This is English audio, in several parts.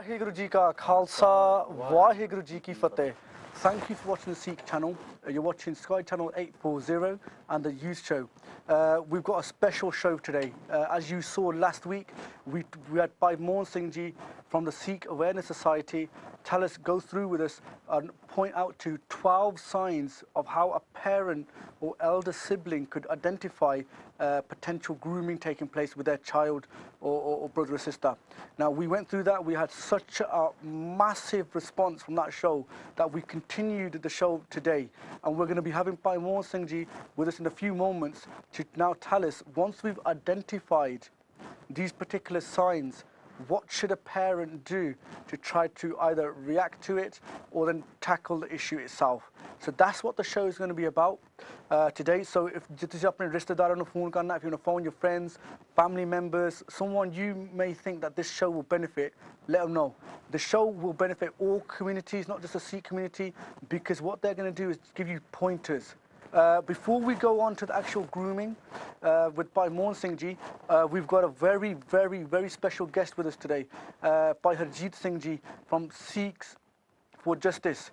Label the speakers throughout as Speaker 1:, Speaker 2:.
Speaker 1: Waheguru Ji Ka Khalsa, Waheguru Ji Ki Fateh. Thank you for watching the Sikh channel. You're watching Sky Channel 840 and the Youth Show. We've got a special show today. As you saw last week, we had Bhai Mohan Singh Ji from the Sikh Awareness Society go through with us and point out to 12 signs of how a parent or elder sibling could identify potential grooming taking place with their child or brother or sister. Now, we went through that. We had such a massive response from that show that we continued the show today. And we're going to be having Bhai Mohan Singh Ji with us in a few moments to now tell us, once we've identified these particular signs, what should a parent do to try to either react to it or then tackle the issue itself? So that's what the show is going to be about today. So if you want to phone your friends, family members, someone you may think that this show will benefit, let them know. The show will benefit all communities, not just the Sikh community, because what they're going to do is give you pointers. Before we go on to the actual grooming with Bhai Mohan Singh Ji, we've got a very, very, very special guest with us today, Bhai Harjeet Singh Ji from Sikhs for Justice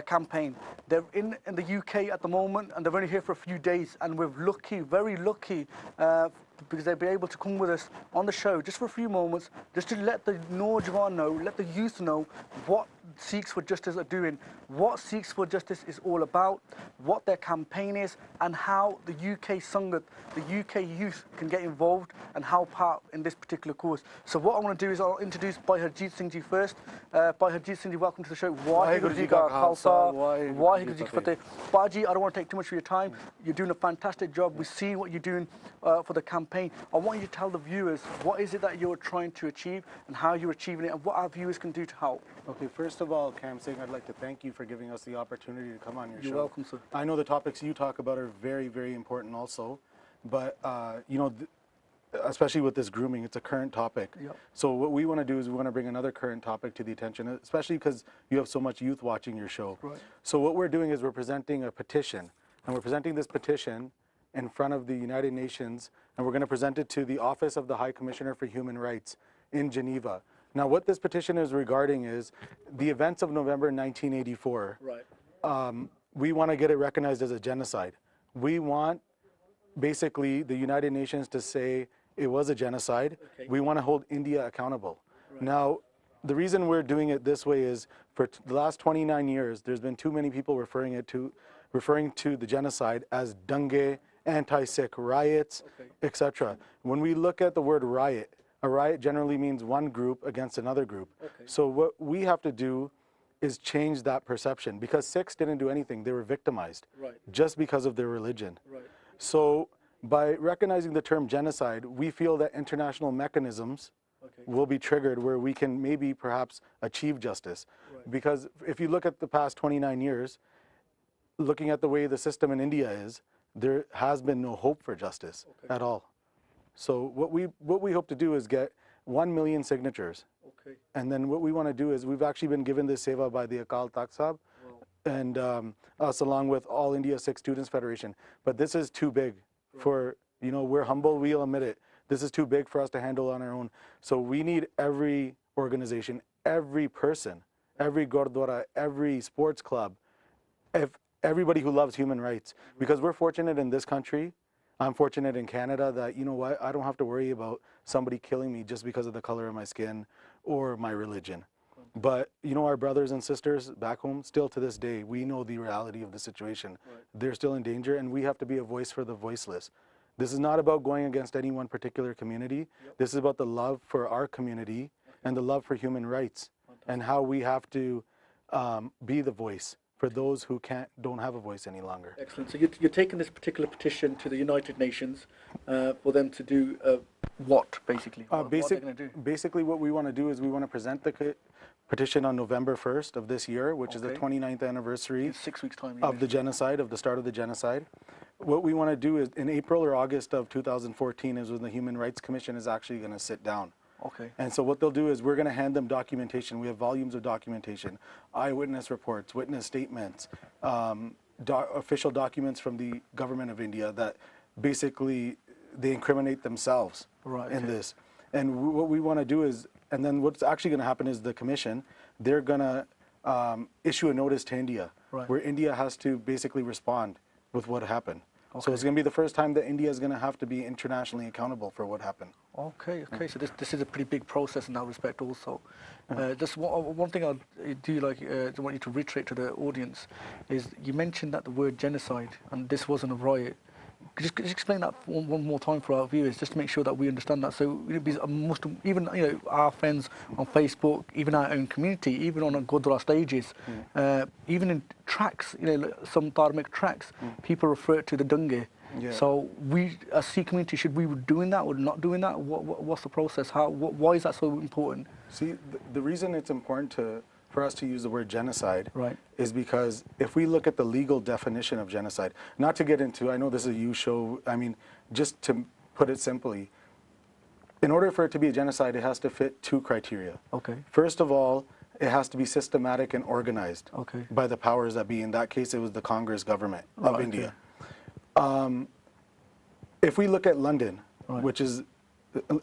Speaker 1: campaign. They're in the UK at the moment, and they're only here for a few days, and we're lucky, very lucky, because they'll be able to come with us on the show just for a few moments, just to let the Naujawan know, let the youth know what Sikhs for Justice are doing, what Sikhs for Justice is all about, what their campaign is, and how the UK Sangat, the UK youth can get involved and help out in this particular cause. So what I want to do is I'll introduce Bhai Harjeet Singh Ji first. Bhai Harjeet Singh Ji, welcome to the show. Waheguru Ji Ka Khalsa, Waheguru Ji Ki Fateh. Bhaji, I don't want to take too much of your time. You're doing a fantastic job. We've seen what you're doing for the campaign. I want you to tell the viewers, what is it that you're trying to achieve and how you're achieving it and what our viewers can do to help.
Speaker 2: Okay, first of all, Kam Singh, I'd like to thank you for giving us the opportunity to come on your show.
Speaker 1: You're welcome, sir.
Speaker 2: I know the topics you talk about are very, very important also, but, you know, especially with this grooming, it's a current topic.
Speaker 1: Yep.
Speaker 2: So what we want to do is we want to bring another current topic to the attention, especially because you have so much youth watching your show.
Speaker 1: Right.
Speaker 2: So what we're doing is we're presenting a petition, and we're presenting this petition in front of the United Nations, and we're going to present it to the Office of the High Commissioner for Human Rights in Geneva. Now, what this petition is regarding is the events of November 1984.
Speaker 1: Right.
Speaker 2: We want to get it recognized as a genocide. We want, basically, the United Nations to say it was a genocide.
Speaker 1: Okay.
Speaker 2: We want to hold India accountable.
Speaker 1: Right.
Speaker 2: Now, the reason we're doing it this way is for the last 29 years, there's been too many people referring to the genocide as dange, anti-Sikh riots,
Speaker 1: okay,
Speaker 2: etc. When we look at the word riot, a riot generally means one group against another group.
Speaker 1: okay.
Speaker 2: So what we have to do is change that perception, because Sikhs didn't do anything. They were victimized,
Speaker 1: Right.
Speaker 2: just because of their religion.
Speaker 1: Right.
Speaker 2: So by recognizing the term genocide, we feel that international mechanisms
Speaker 1: Okay.
Speaker 2: will be triggered where we can maybe perhaps achieve justice.
Speaker 1: Right.
Speaker 2: Because if you look at the past 29 years, looking at the way the system in India is, there has been no hope for justice
Speaker 1: Okay.
Speaker 2: at all. So what we hope to do is get 1 million signatures.
Speaker 1: Okay.
Speaker 2: And then what we want to do is, we've actually been given this seva by the Akal Takht Sahib,
Speaker 1: Wow.
Speaker 2: and us along with All India Sikh Students Federation. But this is too big for, you know, we're humble, we'll admit it. This is too big for us to handle on our own. So we need every organization, every person, every gurdwara, every sports club, everybody who loves human rights. Because we're fortunate in this country, I'm fortunate in Canada that, you know what, I don't have to worry about somebody killing me just because of the color of my skin or my religion. But, you know, our brothers and sisters back home, still to this day, we know the reality of the situation.
Speaker 1: Right.
Speaker 2: They're still in danger, and we have to be a voice for the voiceless. This is not about going against any one particular community.
Speaker 1: Yep.
Speaker 2: This is about the love for our community and the love for human rights.
Speaker 1: Fantastic.
Speaker 2: And how we have to be the voice for those who don't have a voice any longer.
Speaker 1: Excellent. So you're taking this particular petition to the United Nations for them to do what, basically? What are they going to do?
Speaker 2: Basically, what we want to do is we want to present the petition on November 1st of this year, which is the
Speaker 1: Okay.
Speaker 2: 29th anniversary
Speaker 1: In 6 weeks' time.
Speaker 2: of the genocide, of the start of the genocide. What we want to do is, in April or August of 2014 is when the Human Rights Commission is actually going to sit down.
Speaker 1: Okay.
Speaker 2: And so what they'll do is we're going to hand them documentation. We have volumes of documentation, eyewitness reports, witness statements, official documents from the government of India that basically they incriminate themselves
Speaker 1: Right,
Speaker 2: in
Speaker 1: okay.
Speaker 2: this. And what we want to do is and then what's actually going to happen is the commission, they're going to issue a notice to India, where India has to basically respond with what happened. So it's going to be the first time that India is going to have to be internationally accountable for what happened.
Speaker 1: Okay. So this is a pretty big process in that respect also. Just one thing I do want you to reiterate to the audience is you mentioned that the word genocide, and this wasn't a riot. Could you just explain that one more time for our viewers, just to make sure that we understand that? So even our friends on Facebook, even our own community, even on Gurdwara stages, even in tracks, some dharmic tracks, people refer to the Dange.
Speaker 2: Yeah.
Speaker 1: So we, as Sikh community, should we be doing that or not doing that? What's the process? Why is that so important?
Speaker 2: See, the reason it's important for us to use the word genocide is because if we look at the legal definition of genocide, not to get into, I know this is a youth show, I mean, just to put it simply, in order for it to be a genocide, it has to fit 2 criteria.
Speaker 1: Okay.
Speaker 2: First of all, it has to be systematic and organized by the powers that be. In that case, it was the Congress government of India. If we look at London, which is,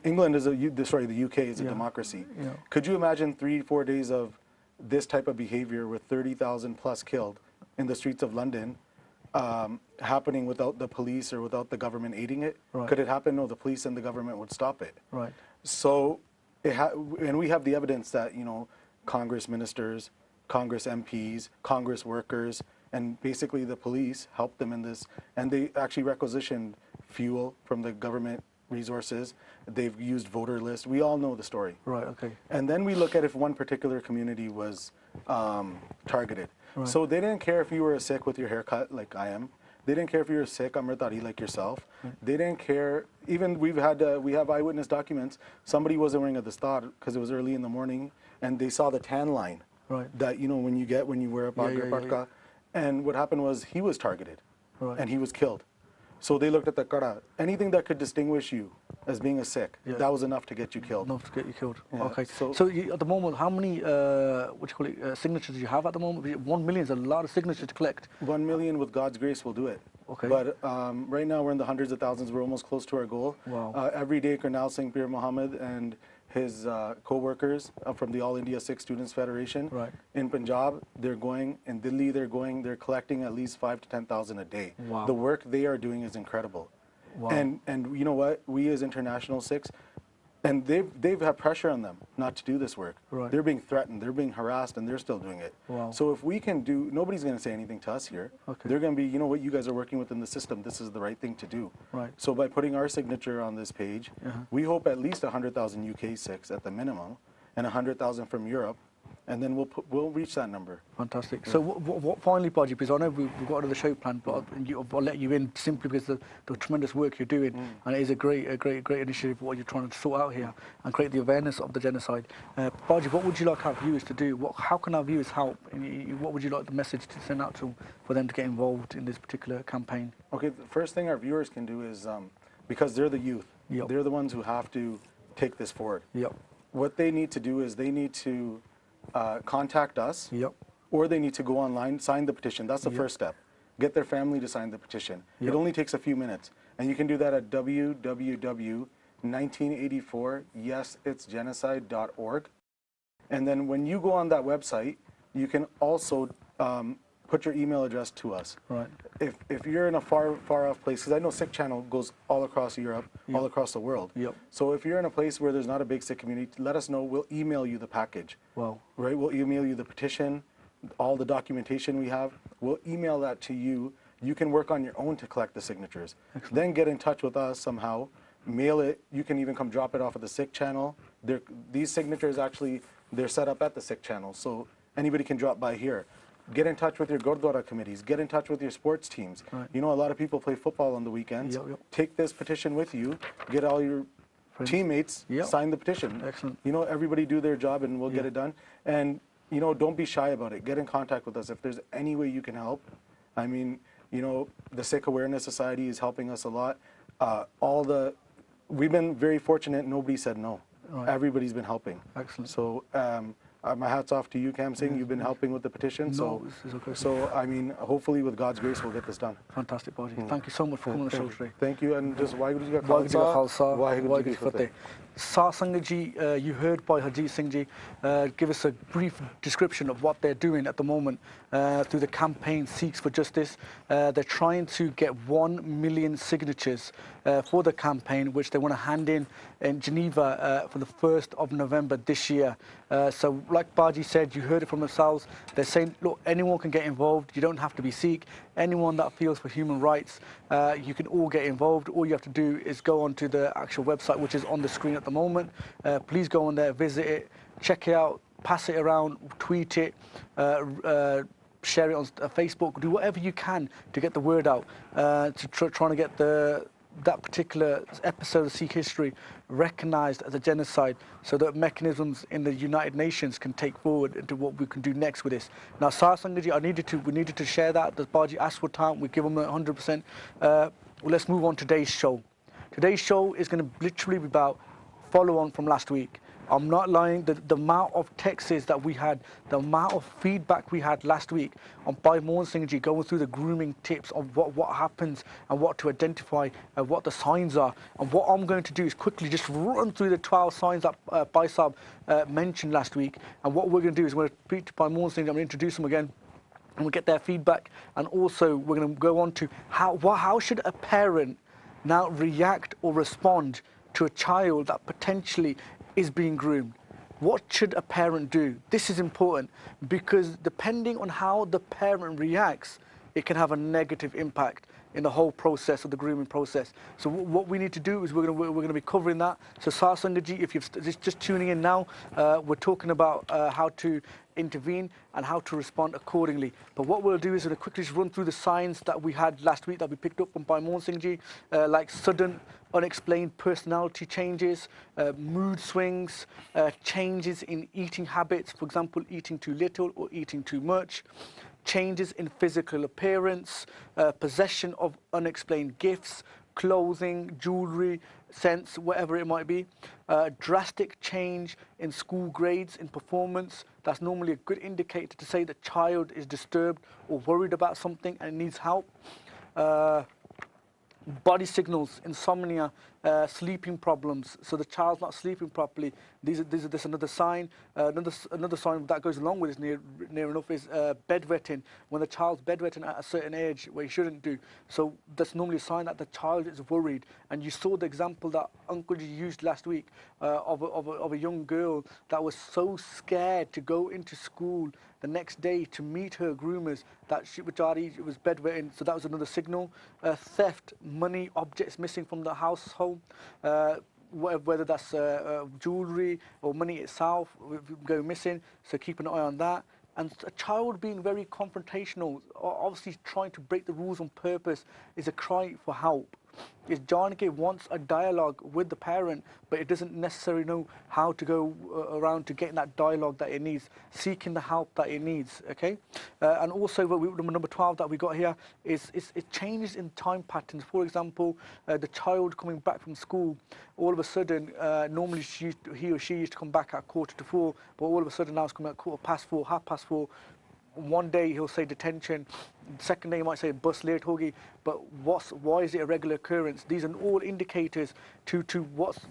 Speaker 2: England is the UK is a democracy. Yeah. Could you imagine 3-4 days of this type of behavior with 30,000 plus killed in the streets of London happening without the police or without the government aiding it? Could it happen? No, the police and the government would stop it. So, and we have the evidence that, Congress ministers, Congress MPs, Congress workers, and basically the police helped them in this, and they actually requisitioned fuel from the government resources. They've used voter lists. We all know the story. And then we look at if one particular community was targeted. So they didn't care if you were a Sikh with your haircut like I am. They didn't care if you were a Sikh, Amritari like yourself. They didn't care. Even we have eyewitness documents. Somebody wasn't wearing a dastar because it was early in the morning, and they saw the tan line that when you wear a patka. And what happened was he was targeted, and he was killed. So they looked at the kara. Anything that could distinguish you as being a Sikh, that was enough to get you killed.
Speaker 1: Enough to get you killed.
Speaker 2: Yeah.
Speaker 1: Okay. So you, at the moment, how many signatures do you have at the moment? 1 million is a lot of signatures to collect.
Speaker 2: 1 million, with God's grace, will do it.
Speaker 1: Okay.
Speaker 2: But right now we're in the hundreds of thousands. We're almost close to our goal.
Speaker 1: Wow.
Speaker 2: Every day, Kam Singh Muhammad and his co-workers from the All India Sikh Students Federation in Punjab, they're going, in Delhi they're collecting at least 5,000 to 10,000 a day.
Speaker 1: Wow.
Speaker 2: The work they are doing is incredible.
Speaker 1: Wow.
Speaker 2: And you know what, we as international Sikhs, and they've had pressure on them not to do this work. They're being threatened, they're being harassed, and they're still doing it.
Speaker 1: Wow.
Speaker 2: So if we can do, nobody's going to say anything to us here. They're going to be, what you guys are working within the system, this is the right thing to do. So by putting our signature on this page, we hope at least 100,000 UK Sikhs at the minimum, and 100,000 from Europe, and then we'll reach that number.
Speaker 1: Fantastic. So what finally, Baji, because I know we've got another show planned, but I'll let you in simply because of the tremendous work you're doing, and it is a great initiative what you're trying to sort out here and create the awareness of the genocide. Baji, what would you like our viewers to do? How can our viewers help? What would you like the message to send out to them for them to get involved in this particular campaign?
Speaker 2: Okay, the first thing our viewers can do is, because they're the youth, they're the ones who have to take this forward. What they need to do is they need to contact us, or they need to go online, sign the petition. That's the first step. Get their family to sign the petition. It only takes a few minutes, and you can do that at www.1984yesitsgenocide.org. And then when you go on that website, you can also put your email address to us. If you're in a far off place, because I know Sikh Channel goes all across Europe, all across the world. So if you're in a place where there's not a big Sikh community, let us know. We'll email you the package. We'll email you the petition, all the documentation we have. We'll email that to you. You can work on your own to collect the signatures. Then get in touch with us somehow. Mail it. You can even come drop it off at the Sikh Channel. These signatures actually, they're set up at the Sikh Channel, so anybody can drop by here. Get in touch with your Gurdwara committees. Get in touch with your sports teams. A lot of people play football on the weekends. Take this petition with you. Get all your teammates, sign the petition. Everybody do their job and we'll get it done. And, don't be shy about it. Get in contact with us if there's any way you can help. I mean, the Sikh Awareness Society is helping us a lot. We've been very fortunate. Nobody said no. Everybody's been helping. So, my hat's off to you, Kam Singh. You've been helping with the petition. So I mean, hopefully with God's grace, we'll get this done.
Speaker 1: Fantastic, Baji. Thank you so much for coming on the show today.
Speaker 2: Thank you. And just Waheguru Ji Ka
Speaker 1: Khalsa,
Speaker 2: Waheguru Ji Ki Fateh.
Speaker 1: SAS Sangaji, you heard by Harjeet Singh Ji, give us a brief description of what they're doing at the moment through the campaign Sikhs for Justice. They're trying to get 1 million signatures for the campaign, which they want to hand in Geneva for the 1st of November this year. So like Baji said, you heard it from themselves. They're saying, look, anyone can get involved. You don't have to be Sikh. Anyone that feels for human rights, you can all get involved. All you have to do is go onto the actual website, which is on the screen at the moment. Please go on there, visit it, check it out, pass it around, tweet it, share it on Facebook, do whatever you can to get the word out, trying to get that particular episode of Sikh history recognised as a genocide, so that mechanisms in the United Nations can take forward into what we can do next with this. Now, SAS Sangaji, we needed to share that. The Baji asked for time, we give them 100%. Let's move on to today's show. Today's show is going to literally be about follow on from last week. I'm not lying, the amount of texts that we had, the amount of feedback we had last week on Bhai Mohan Singh Ji going through the grooming tips of what happens and what to identify and what the signs are. And what I'm going to do is quickly just run through the 12 signs that Bhai Sahab mentioned last week. And what we're going to do is we're going to speak to Bhai Mohan Singh Ji, I'm going to introduce them again, and we'll get their feedback. And also we're going to go on to how should a parent now react or respond to a child that potentially is being groomed. What should a parent do? This is important because depending on how the parent reacts, it can have a negative impact in the whole process of the grooming process. So what we need to do is we're going to be covering that. So SAS Sangaji, if you're just tuning in now, we're talking about how to intervene and how to respond accordingly. But what we'll do is we'll quickly just run through the signs that we had last week that we picked up from Bhai Mohan Singh Ji, like sudden unexplained personality changes, mood swings, changes in eating habits, for example, eating too little or eating too much, changes in physical appearance, possession of unexplained gifts, clothing, jewelry, scents, whatever it might be, drastic change in school grades, in performance. That's normally a good indicator to say the child is disturbed or worried about something and needs help. Body signals, insomnia, sleeping problems, so the child's not sleeping properly. This is another sign. Another sign that goes along with this near enough is bedwetting. When the child's bedwetting at a certain age where he shouldn't do. So that's normally a sign that the child is worried. And you saw the example that Uncle Ji used last week of a young girl that was so scared to go into school the next day to meet her groomers that she was bedwetting. So that was another signal. Theft, money, objects missing from the household. Whether that's jewelry or money itself go missing, so keep an eye on that. And a child being very confrontational, obviously trying to break the rules on purpose, is a cry for help. Is Janaki wants a dialogue with the parent, but it doesn't necessarily know how to go around to getting that dialogue that it needs, seeking the help that it needs, okay? And also, number 12 that we got here is it changes in time patterns. For example, the child coming back from school, all of a sudden, normally he or she used to come back at 3:45, but all of a sudden now it's coming at 4:15, 4:30. One day he'll say detention, the second day he might say bus late hogi, but why is it a regular occurrence? These are all indicators to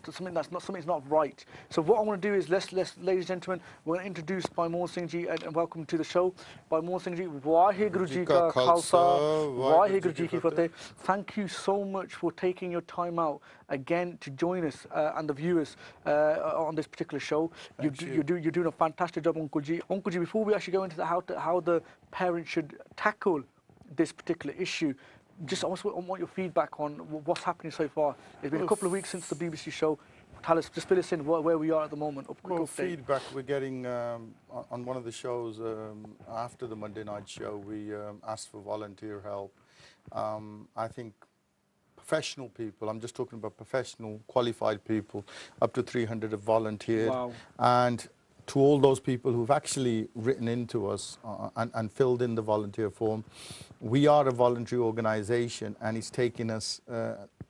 Speaker 1: something's not right. So what I want to do is ladies and gentlemen, we're going to introduce Bhai Mohan Singh Ji and welcome to the show. Bhai Mohan Singh Ji, Waheguru Ji Ka Khalsa, Waheguru Ji Ki Fateh. Thank you so much for taking your time out again to join us and the viewers on this particular show. You're doing a fantastic job, Uncle Ji. Uncle Ji, before we actually go into how the parents should tackle this particular issue, I want your feedback on what's happening so far. It's been a couple of weeks since the BBC show. Tell us, just fill us in where we are at the moment.
Speaker 3: Feedback we're getting on one of the shows after the Monday night show, we asked for volunteer help. I think professional people, I'm just talking about professional, qualified people, up to 300 have volunteered.
Speaker 1: Wow.
Speaker 3: And to all those people who've actually written into us and filled in the volunteer form, we are a voluntary organization and it's taken us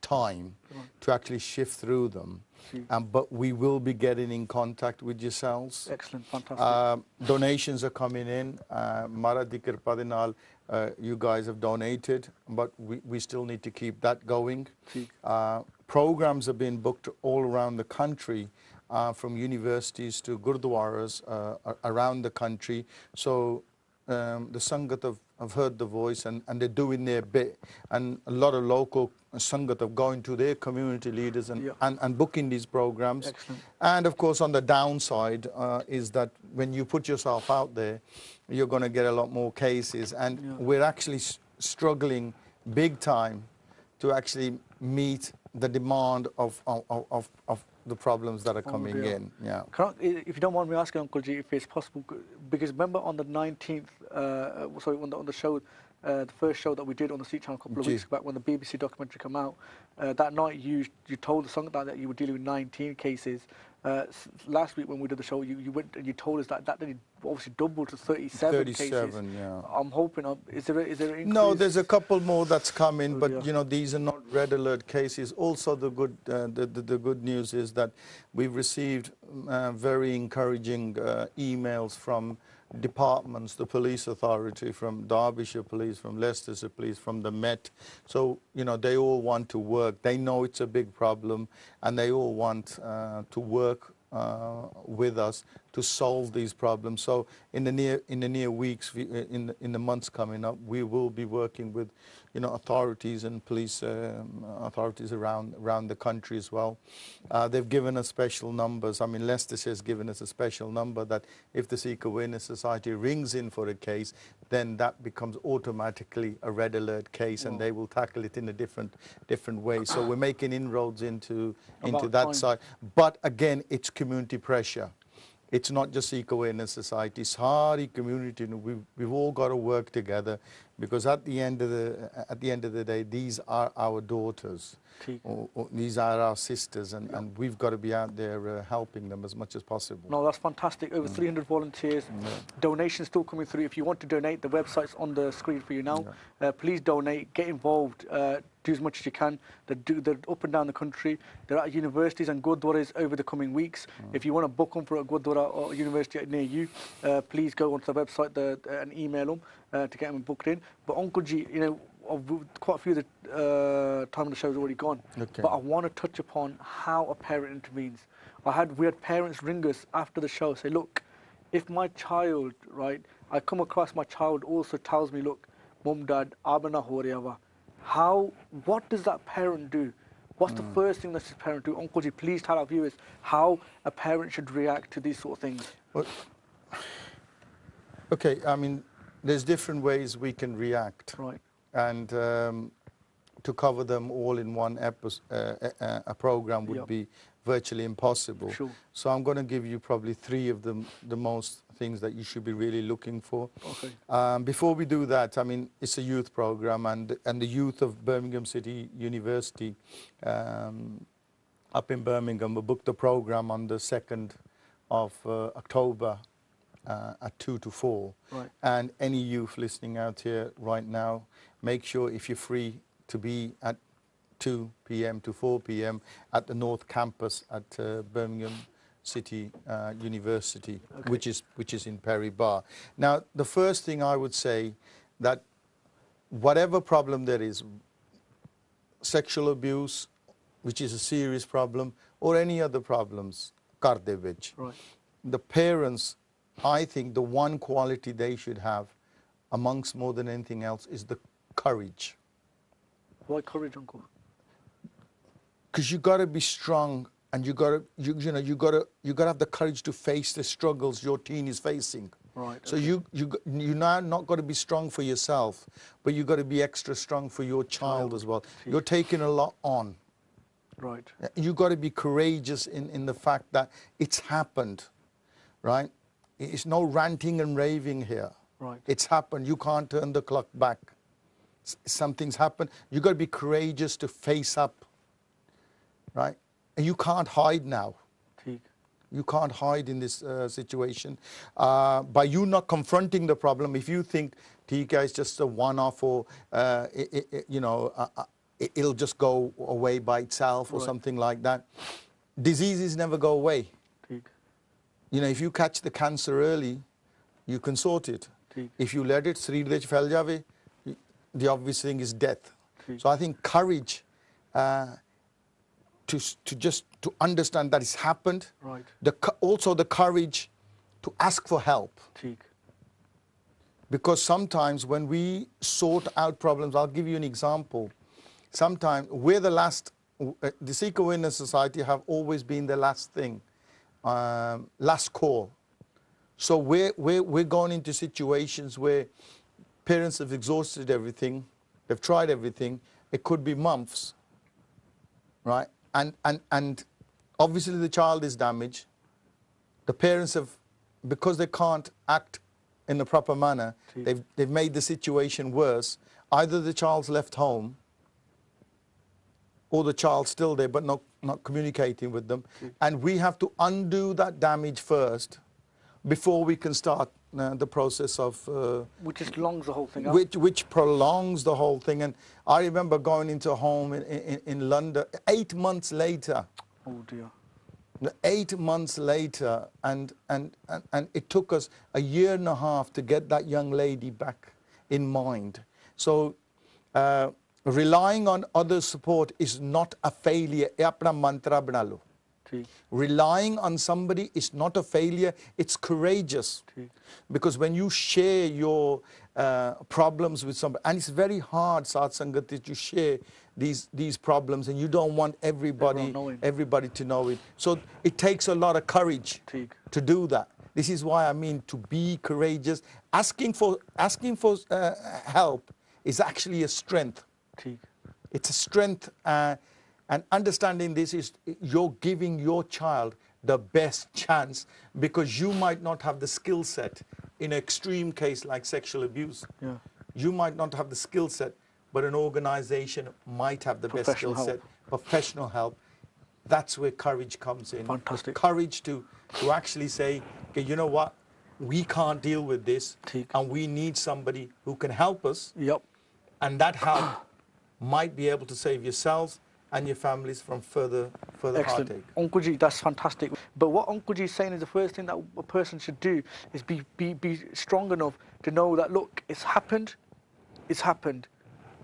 Speaker 3: time to actually shift through them. But we will be getting in contact with yourselves.
Speaker 1: Excellent, fantastic.
Speaker 3: Donations are coming in. Mara di kirpa de naal, you guys have donated, but we still need to keep that going. programs are being booked all around the country, from universities to gurdwaras around the country. So the Sangat have heard the voice, and they're doing their bit. And a lot of local Sangat have gone to their community leaders and booking these programs.
Speaker 1: Excellent.
Speaker 3: And of course, on the downside is that when you put yourself out there, you're going to get a lot more cases. And we're actually struggling big time to actually meet the demand of the problems that are coming in. Yeah.
Speaker 1: If you don't mind me asking, Uncle G, if it's possible, because remember on the 19th, sorry, on the show, the first show that we did on the Sikh channel a couple of weeks back when the BBC documentary came out, that night you told the Sangat that you were dealing with 19 cases. Last week when we did the show, you went and you told us that then obviously doubled to 37 cases.
Speaker 3: 37, yeah.
Speaker 1: I'm hoping, is there an increase?
Speaker 3: No, there's a couple more that's coming, but you know, these are not red alert cases. Also, the good news is that we've received very encouraging emails from departments, the police authority, from Derbyshire Police, from Leicestershire Police, from the Met. So, you know, they all want to work. They know it's a big problem, and they all want to work with us to solve these problems. So in the near weeks, in the months coming up, we will be working with, you know, authorities and police authorities around the country as well. They've given us special numbers. I mean, Leicestershire has given us a special number that if the Sikh Awareness Society rings in for a case, then that becomes automatically a red alert case, and they will tackle it in a different way. So we're making inroads into that side. But again, it's community pressure. It's not just Sikh Awareness Society, it's Sari community. We've all got to work together, because at the end of the day, these are our daughters, or these are our sisters, and we've got to be out there helping them as much as possible.
Speaker 1: No, that's fantastic. Over 300 volunteers. Donations still coming through. If you want to donate, the website's on the screen for you now. Please donate, get involved, do as much as you can. They're up and down the country. They're at universities and gurdwaras over the coming weeks. If you want to book them for a gurdwara or a university near you, please go onto the website and email them to get them booked in. But Uncle G, you know, quite a few of the time of the show's already gone. But I want to touch upon how a parent intervenes. We had parents ring us after the show, say, look, if my child, right, I come across my child also tells me, look, Mum, Dad, abana ho reha wa. What does that parent do? What's the first thing that this parent do? Uncle G, please tell our viewers how a parent should react to these sort of things.
Speaker 3: Well, okay, I mean, there's different ways we can react.
Speaker 1: Right.
Speaker 3: And to cover them all in one a program would be virtually impossible.
Speaker 1: Sure.
Speaker 3: So I'm going to give you probably 3 of the most things that you should be really looking for.
Speaker 1: Okay.
Speaker 3: Before we do that, I mean, it's a youth program, and the youth of Birmingham City University up in Birmingham will book the program on the 2nd of October at 2 to 4.
Speaker 1: Right.
Speaker 3: And any youth listening out here right now, make sure if you're free to be at 2 p.m. to 4 p.m. at the North Campus at Birmingham City University, which is in Perry Bar. Now, the first thing I would say, that whatever problem there is, sexual abuse, which is a serious problem, or any other problems, kar de vich, the parents, I think the one quality they should have, amongst more than anything else, is the courage.
Speaker 1: Why courage, Uncle?
Speaker 3: Because you got to be strong, and you got to have the courage to face the struggles your teen is facing.
Speaker 1: Right.
Speaker 3: So you now not got to be strong for yourself, but you got to be extra strong for your child as well. You're taking a lot on.
Speaker 1: Right.
Speaker 3: You got to be courageous in the fact that it's happened, right? It's no ranting and raving here.
Speaker 1: Right.
Speaker 3: It's happened. You can't turn the clock back. Something's happened. You got to be courageous to face up, right? And you can't hide now. You can't hide in this situation. By you not confronting the problem, if you think Tika is just a one-off, or it'll just go away by itself, or something like that. Diseases never go away. You know, if you catch the cancer early, you can sort it. If you let it, the obvious thing is death. So I think courage, to understand that it's happened.
Speaker 1: Right.
Speaker 3: Also the courage to ask for help.
Speaker 1: ठीक.
Speaker 3: Because sometimes when we sort out problems, I'll give you an example. Sometimes we're the Sikh Awareness Society have always been the last thing, last call. So we're going into situations where parents have exhausted everything, they've tried everything. It could be months, right? And obviously the child is damaged. The parents have, because they can't act in the proper manner, they've made the situation worse. Either the child's left home, or the child's still there but not communicating with them. And we have to undo that damage first before we can start the process of...
Speaker 1: which just longs the whole thing out.
Speaker 3: Which prolongs the whole thing. And I remember going into a home in London 8 months later.
Speaker 1: Oh dear.
Speaker 3: 8 months later, and it took us a year and a half to get that young lady back in mind. So relying on others' support is not a failure. Apna mantra bana lo. Relying on somebody is not a failure, it's courageous. Because when you share your problems with somebody, and it's very hard, Sat Sangat, that you share these problems and you don't want everybody to know it. So it takes a lot of courage to do that. This is why I mean to be courageous. Asking for help is actually a strength. It's a strength. And understanding this is you're giving your child the best chance, because you might not have the skill set in an extreme case like sexual abuse.
Speaker 1: Yeah.
Speaker 3: You might not have the skill set, but an organization might have the best skill set, professional help. That's where courage comes in.
Speaker 1: Fantastic.
Speaker 3: Courage to actually say, okay, you know what, we can't deal with this, and we need somebody who can help us.
Speaker 1: Yep.
Speaker 3: And that help might be able to save yourselves and your families from further heartache.
Speaker 1: Uncle G, that's fantastic. But what Uncle G is saying is the first thing that a person should do is be strong enough to know that, look, it's happened.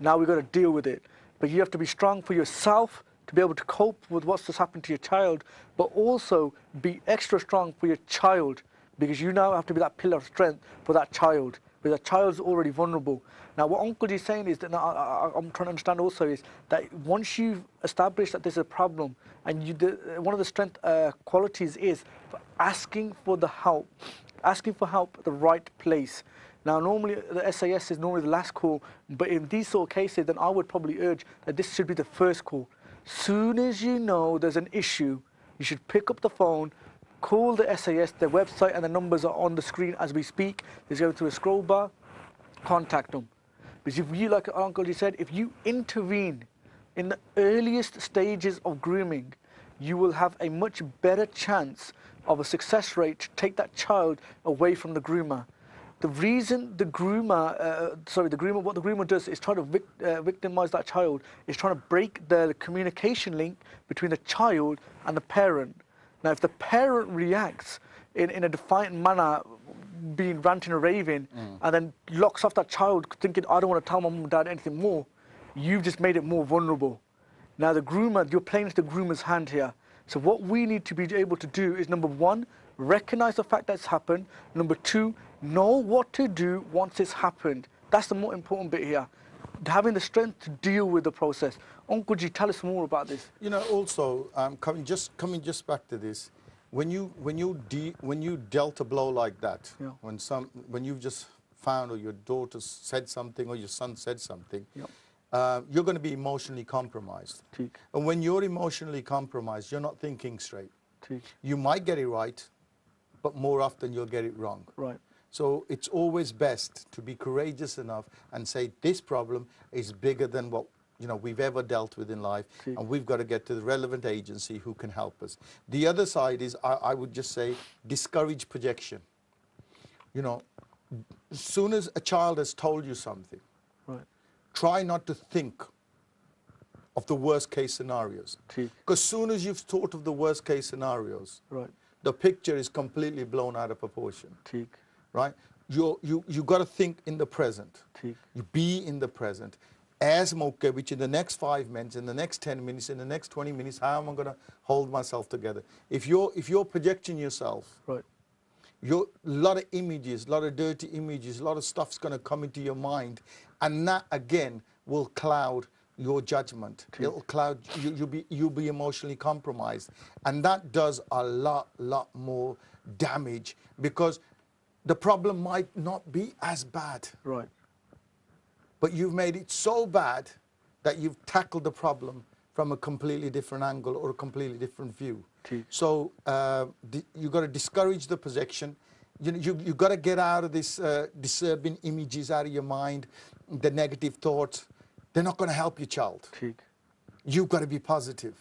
Speaker 1: Now we've got to deal with it. But you have to be strong for yourself to be able to cope with what's just happened to your child, but also be extra strong for your child, because you now have to be that pillar of strength for that child, because that child's already vulnerable. Now, what Uncle G is saying is that, I'm trying to understand also, is that once you've established that there's a problem, and one of the strength qualities is asking for the help, asking for help at the right place. Now, normally the SAS is normally the last call, but in these sort of cases, then I would probably urge that this should be the first call. Soon as you know there's an issue, you should pick up the phone, call the SAS, their website and the numbers are on the screen as we speak. There's going through a scroll bar, contact them. Because if you, like Uncle G said, if you intervene in the earliest stages of grooming, you will have a much better chance of a success rate to take that child away from the groomer. The reason the groomer, what the groomer does is try to victimize that child, is trying to break the communication link between the child and the parent. Now, if the parent reacts in a defiant manner, being ranting and raving, and then locks off that child thinking, I don't want to tell my mum and dad anything more, you've just made it more vulnerable. Now, the groomer, you're playing into the groomer's hand here. So what we need to be able to do is, number one, recognize the fact that it's happened. Number two, know what to do once it's happened. That's the more important bit here. Having the strength to deal with the process. Uncle G, tell us more about this.
Speaker 3: You know, also, coming just back to this, when you dealt a blow like that,
Speaker 1: yeah.
Speaker 3: when you've just found, or your daughter said something, or your son said something,
Speaker 1: yeah.
Speaker 3: You're going to be emotionally compromised. And when you're emotionally compromised, you're not thinking straight. You might get it right, but more often you'll get it wrong.
Speaker 1: Right.
Speaker 3: So it's always best to be courageous enough and say, this problem is bigger than what we've ever dealt with in life, and we've got to get to the relevant agency who can help us. The other side is, I would just say, discourage projection. You know, as soon as a child has told you something,
Speaker 1: right,
Speaker 3: try not to think of the worst case scenarios. Because as soon as you've thought of the worst case scenarios,
Speaker 1: right,
Speaker 3: the picture is completely blown out of proportion. Right? You got to think in the present. You be in the present. as mauke which in the next 5 minutes, in the next 10 minutes, in the next 20 minutes, how am I going to hold myself together? If you're projecting yourself,
Speaker 1: Right.
Speaker 3: a lot of images, a lot of dirty images, a lot of stuff's going to come into your mind, and that again will cloud your judgment. It'll cloud you'll be emotionally compromised, and that does a lot more damage, because the problem might not be as bad.
Speaker 1: Right.
Speaker 3: But you've made it so bad that you've tackled the problem from a completely different angle or a completely different view. So you've got to discourage the projection. You've got to get out of this disturbing images out of your mind, the negative thoughts. They're not going to help your child. You've got to be positive.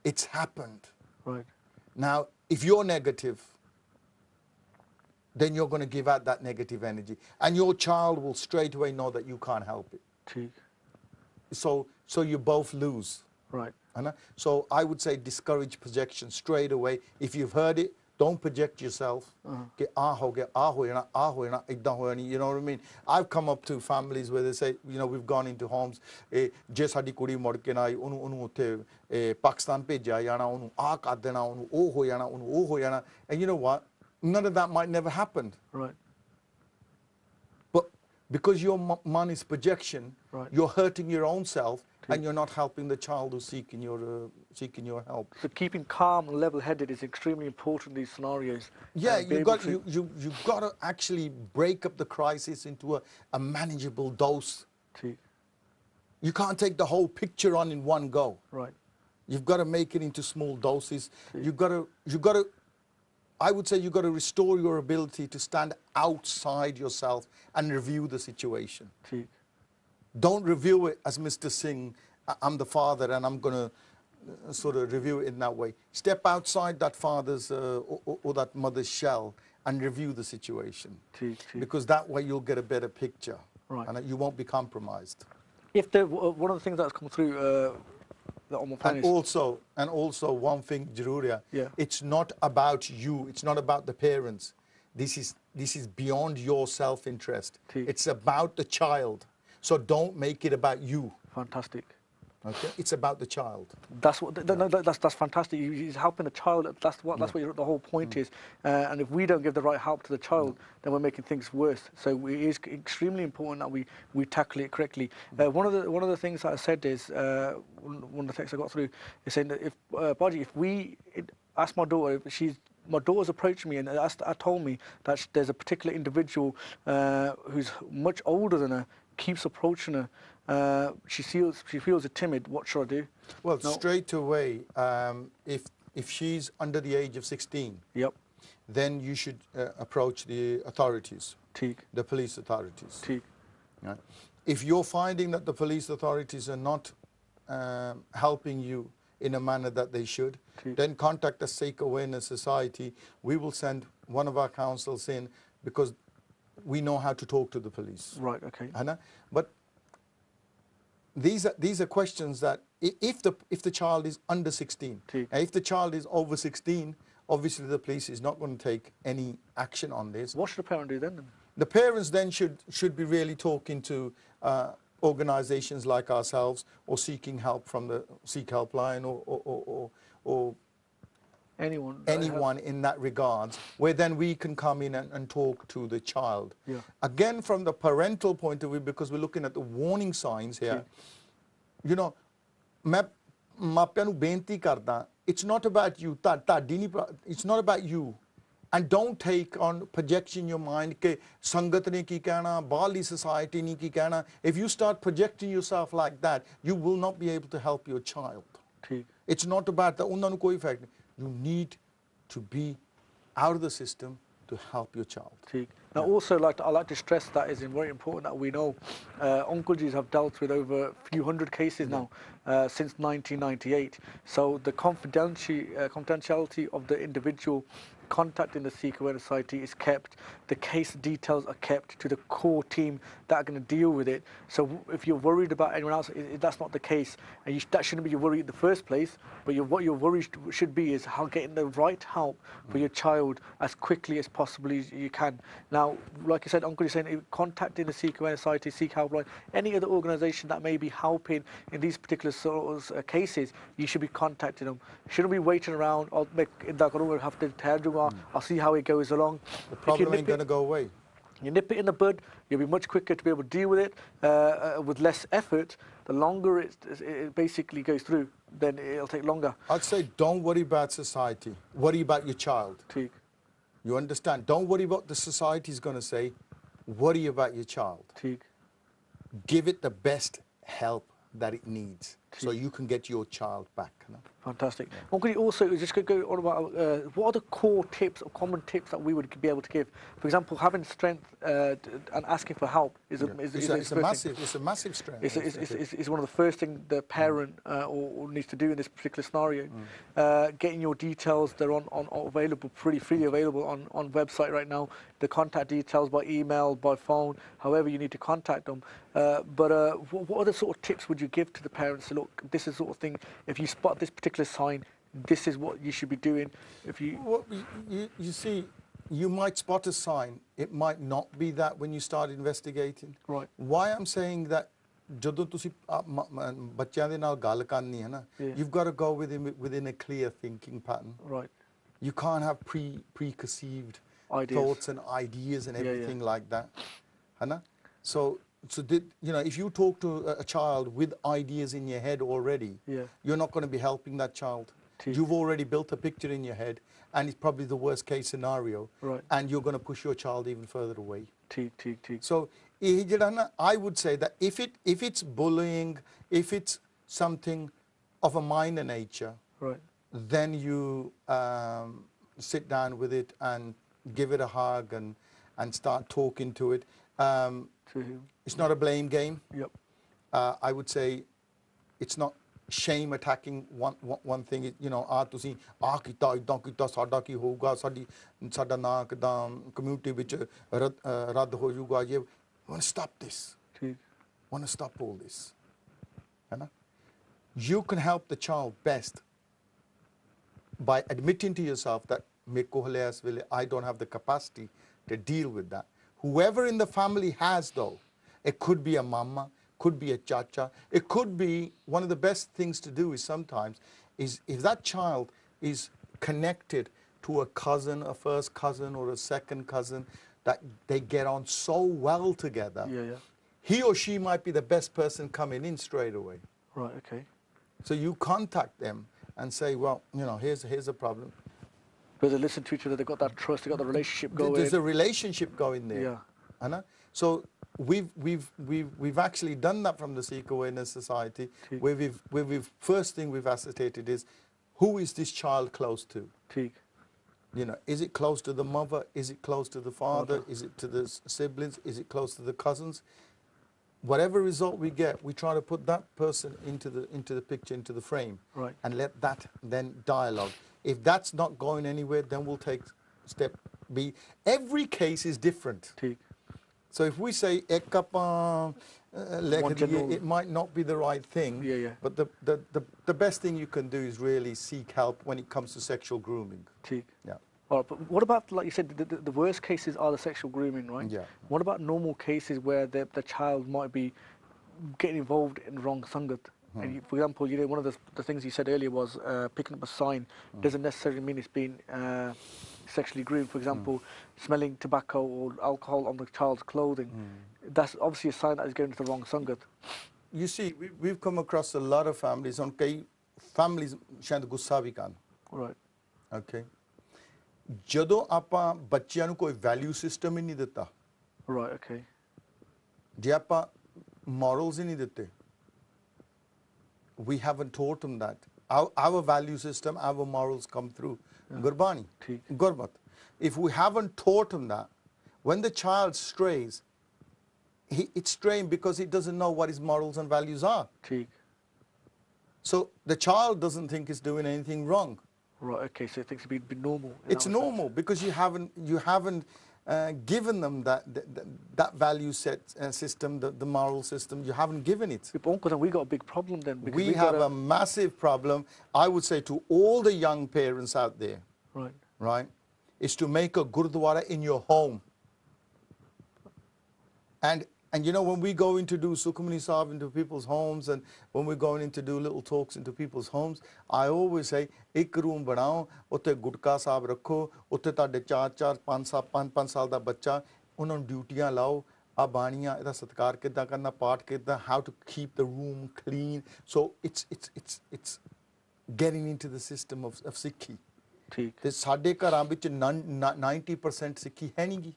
Speaker 3: It's happened.
Speaker 1: Right.
Speaker 3: Now, if you're negative, then you're going to give out that negative energy, and your child will straight away know that you can't help it. So you both lose.
Speaker 1: Right.
Speaker 3: So I would say discourage projection straight away. If you've heard it, don't project yourself. You know what I mean? I've come up to families where they say, we've gone into homes, je saadi kudi mud ke na aayi onu utte Pakistan bhejya jana, onu aa kar dena, onu oh ho jana, onu oh ho jana. And you know what? None of that might never happen.
Speaker 1: Right.
Speaker 3: But because your mind is projection, you're hurting your own self, and you're not helping the child who's seeking your help.
Speaker 1: So keeping calm and level-headed is extremely important in these scenarios.
Speaker 3: Yeah, you've got to actually break up the crisis into a manageable dose. You can't take the whole picture on in one go.
Speaker 1: Right.
Speaker 3: You've got to make it into small doses. You've got to I would say you've got to restore your ability to stand outside yourself and review the situation. Don't review it as Mr. Singh, I'm the father and I'm going to sort of review it in that way. Step outside that father's or that mother's shell and review the situation. Because that way you'll get a better picture.
Speaker 1: Right. And
Speaker 3: you won't be compromised.
Speaker 1: If one of the things that's come through
Speaker 3: and also one thing, Jaruria, it's not about you, it's not about the parents. This is beyond your self-interest. It's about the child. So don't make it about you.
Speaker 1: Fantastic.
Speaker 3: Okay, it's about the child.
Speaker 1: That's fantastic. He's helping the child. That's what the whole point is. And if we don't give the right help to the child, then we're making things worse. So it is extremely important that we tackle it correctly. One of the things that I said is one of the texts I got through is saying that if Baji, if we ask my daughter, my daughter's approached me and told me that there's a particular individual who's much older than her, keeps approaching her. She feels timid. What should I do?
Speaker 3: Well, straight away, if she's under the age of 16, then you should approach the authorities, the police authorities. Right? If you're finding that the police authorities are not helping you in a manner that they should, then contact the Sikh Awareness Society. We will send one of our counsels in, because we know how to talk to the police.
Speaker 1: Right. Okay.
Speaker 3: But these are questions that if the child is under 16, and if the child is over 16, obviously the police is not going to take any action on this.
Speaker 1: What should the parent do then?
Speaker 3: The parents then should be really talking to organizations like ourselves, or seeking help from the Sikh Helpline, or anyone in that regards, where then we can come in and talk to the child. Again, from the parental point of view, because we're looking at the warning signs here, you know, it's not about you, it's not about you. And don't take on projection in your mind ke sangat ne ki kehna, bali society ne ki kehna. If you start projecting yourself like that, you will not be able to help your child. It's not about that. Unna nu koi effect. You need to be out of the system to help your child.
Speaker 1: Now, also, I like to stress that is very important that we know Unclejis have dealt with over a few hundred cases now since 1998. So the confidentiality of the individual contacting the Sikh Awareness Society is kept, the case details are kept to the core team that are going to deal with it. So if you're worried about anyone else, that's not the case, and that shouldn't be your worry in the first place. But what your worry should be is how getting the right help for your child as quickly as possibly as you can. Now, like I said, Uncle is saying, contacting the Sikh Awareness Society, Sikh Helpline, any other organisation that may be helping in these particular sort of cases, you should be contacting them. You shouldn't be waiting around. I'll see how it goes along.
Speaker 3: The problem ain't going to go away.
Speaker 1: You nip it in the bud, you'll be much quicker to be able to deal with it with less effort. The longer it basically goes through, then it'll take longer.
Speaker 3: I'd say don't worry about society. Worry about your child.
Speaker 1: Teak.
Speaker 3: You understand? Don't worry what the society is going to say. Worry about your child.
Speaker 1: Teak.
Speaker 3: Give it the best help that it needs so you can get your child back. You know?
Speaker 1: Fantastic. Well, could you also just go on about what are the core tips or common tips that we would be able to give? For example, having strength and asking for help is a
Speaker 3: massive strength.
Speaker 1: It's one of the first things the parent or needs to do in this particular scenario. Getting your details, they're on available, pretty freely available on website right now. The contact details by email, by phone, however you need to contact them. But what other sort of tips would you give to the parents to look, this is the sort of thing, if you spot this particular sign, this is what you should be doing. If you
Speaker 3: well, you see, you might spot a sign. It might not be that when you start investigating.
Speaker 1: Right.
Speaker 3: Why I'm saying that, ਜਦੋਂ ਤੁਸੀਂ ਬੱਚਿਆਂ ਦੇ ਨਾਲ ਗੱਲ ਕਰਨੀ ਹੈ ਨਾ, you've got to go within a clear thinking pattern.
Speaker 1: Right.
Speaker 3: You can't have preconceived
Speaker 1: Ideas.
Speaker 3: thoughts and ideas and everything like that. Hana? So if you talk to a child with ideas in your head already, you're not going to be helping that child. You've already built a picture in your head, and it's probably the worst case scenario, and you're going to push your child even further away. So I would say that if it's bullying, if it's something of a minor nature, then you sit down with it and give it a hug and start talking to it. It's not a blame game.
Speaker 1: Yep.
Speaker 3: I would say it's not shame attacking one thing. You know, ਤੁਸੀਂ ਆ ਕੀਤਾ ਇਦਾਂ ਕੀਤਾ ਸਾਡਾ ਕੀ ਹੋਊਗਾ ਸਾਡਾ ਨਾਂ ਕਿਦਾਂ ਕਮਿਊਨਿਟੀ ਵਿੱਚ ਰੱਦ ਹੋ ਜਾਊਗਾ ਇਹ want to stop this. Want to stop all this. You can help the child best by admitting to yourself that I don't have the capacity to deal with that. Whoever in the family has, though, it could be a mama, could be a chacha, it could be one of the best things to do is sometimes is if that child is connected to a cousin, a first cousin or a second cousin, that they get on so well together, he or she might be the best person coming in straight away.
Speaker 1: Right, okay.
Speaker 3: So you contact them and say, well, you know, here's a problem.
Speaker 1: But they listen to each other, they've got that trust, they've got the relationship going.
Speaker 3: There's a relationship going there.
Speaker 1: Yeah.
Speaker 3: So we've actually done that from the Sikh Awareness Society, where first thing we've ascertained is, who is this child close to? You know, is it close to the mother? Is it close to the father? Is it to the siblings? Is it close to the cousins? Whatever result we get, we try to put that person into the picture, into the frame, and let that then dialogue. If that's not going anywhere, then we'll take step B. Every case is different. So if we say it might not be the right thing, but the best thing you can do is really seek help when it comes to sexual grooming. Yeah.
Speaker 1: All right, but what about, like you said, the worst cases are the sexual grooming, right?
Speaker 3: Yeah.
Speaker 1: What about normal cases where the child might be getting involved in wrong sangat? And you, for example, you know, one of the things you said earlier was picking up a sign doesn't necessarily mean it's been sexually groomed. For example, smelling tobacco or alcohol on the child's clothing. That's obviously a sign that is going to the wrong sangat.
Speaker 3: You see, we've come across a lot of families. On families shayad gussa bhi kan.
Speaker 1: Right.
Speaker 3: Okay. ਜਦੋਂ ਆਪਾਂ ਬੱਚਿਆਂ ਨੂੰ ਕੋਈ value system ਹੀ ਨਹੀਂ ਦਿੱਤਾ,
Speaker 1: right, okay,
Speaker 3: ਜੇ ਆਪਾਂ morals ਹੀ ਨਹੀਂ ਦਿੱਤੇ, we haven't taught them that. Our value system, our morals come through Gurbani, Gurmat. If we haven't taught them that, when the child strays, it's straying because he doesn't know what his morals and values are. So the child doesn't think he's doing anything wrong.
Speaker 1: Right. Okay. So things have been normal. in
Speaker 3: It's
Speaker 1: that respect.
Speaker 3: normal because you haven't given them that value set system, the moral system. You haven't given it.
Speaker 1: Yeah, but Uncle, then we got a big problem then because
Speaker 3: We have a massive problem. I would say to all the young parents out there,
Speaker 1: right.
Speaker 3: right, is to make a gurdwara in your home. And you know, when we go in to do Sukhmani Sahib into people's homes, and when we're going in to do little talks into people's homes, I always say, ek room banao, utte gudka sahib rakho, utte tade 4-4, 5 saal da bachcha, unan duties lao, a baniya, eda satkar kidda karna, paat kidda, how to keep the room clean. So it's getting into the system of Sikhi.
Speaker 1: ठीक.
Speaker 3: ਤੇ ਸਾਡੇ ਘਰਾਂ ਵਿੱਚ 90% ਸਿੱਖੀ ਹੈ ਨਹੀਂ ਗੀ.